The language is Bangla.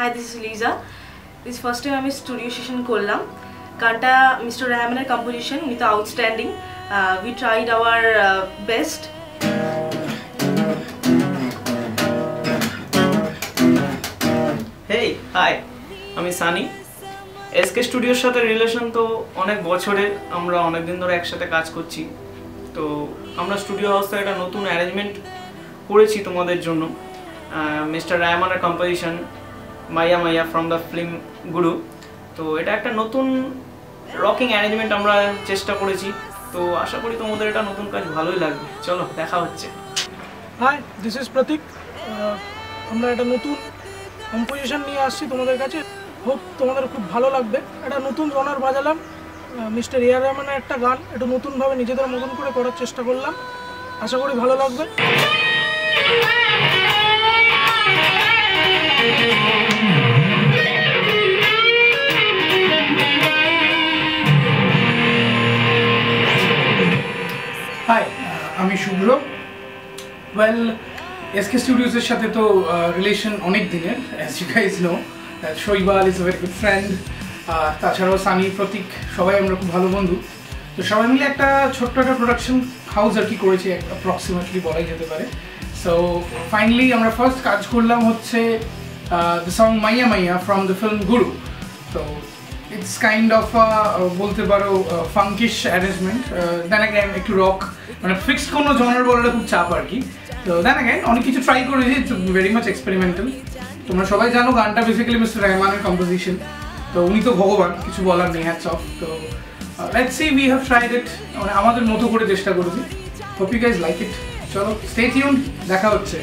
Hi, this is Lisa. This first time আমি স্টুডিও সেশন করলাম। গানটা মিস্টার রহমানের কম্পোজিশন, উনি তো outstanding. We tried our best. Hey, hi. আমি সানি। এসকে স্টুডিওর সাথে রিলেশন তো অনেক বছরের, আমরা অনেক দিন ধরে একসাথে কাজ করছি। তো আমরা স্টুডিও হাউসে একটা নতুন অ্যারেঞ্জমেন্ট করেছি তোমাদের জন্য। মিস্টার রহমানের কম্পোজিশন মাইয়া মাইয়া ফ্রম দ্য ফিল্ম গুরু। তো এটা একটা নতুন রকিং অ্যারেঞ্জমেন্ট আমরা চেষ্টা করেছি। তো আশা করি তোমাদের এটা নতুন কাজ ভালোই লাগবে। চলো দেখা হচ্ছে। হাই, দিস ইজ প্রতীক। আমরা একটা নতুন কম্পোজিশন নিয়ে আসছি তোমাদের কাছে। হোপ তোমাদের খুব ভালো লাগবে। একটা নতুন জনার বাজালাম, মিস্টার এআর রহমানের একটা গান একটু নতুনভাবে নিজেদের মতন করে করার চেষ্টা করলাম। আশা করি ভালো লাগবে। হাই, আমি শুভ্র। ওয়েল, এসকে স্টুডিওসের সাথে তো রিলেশন অনেক দিনের, অ্যাজ ইউ গাইজ নো। শৈবাল is a very good friend. তাছাড়াও সানি, প্রতীক, সবাই আমরা খুব ভালো বন্ধু। তো সবাই মিলে একটা ছোট্ট একটা প্রোডাকশন হাউস আর কি করেছি, অ্যাপ্রক্সিমেটলি বলাই যেতে পারে। সো ফাইনালি আমরা ফার্স্ট কাজ করলাম হচ্ছে দ্য সং মাইয়া মাইয়া ফ্রম দ্য ফিল্ম গুরু। তো ইটস কাইন্ড অফ বলতে পারো ফাঙ্কিশ অ্যারেঞ্জমেন্ট। দেন অ্যাগেন একটু রক, মানে ফিক্সড কোনো জনার বলাটা খুব চাপ আর কি। তো দেন অ্যাগেন অনেক কিছু ট্রাই করেছি, ইটস ভেরি মাচ এক্সপেরিমেন্টাল। তোমরা সবাই জানো গানটা বেসিক্যালি মিস্টার রহমানের কম্পোজিশন। তো উনি তো ভগবান, কিছু বলার নেই, হ্যাটস অফ। তো let's see, we have tried it, মানে আমাদের মতো করে চেষ্টা করেছি। Hope you guys like it. চলো, স্টে টিউনড, দেখা হচ্ছে।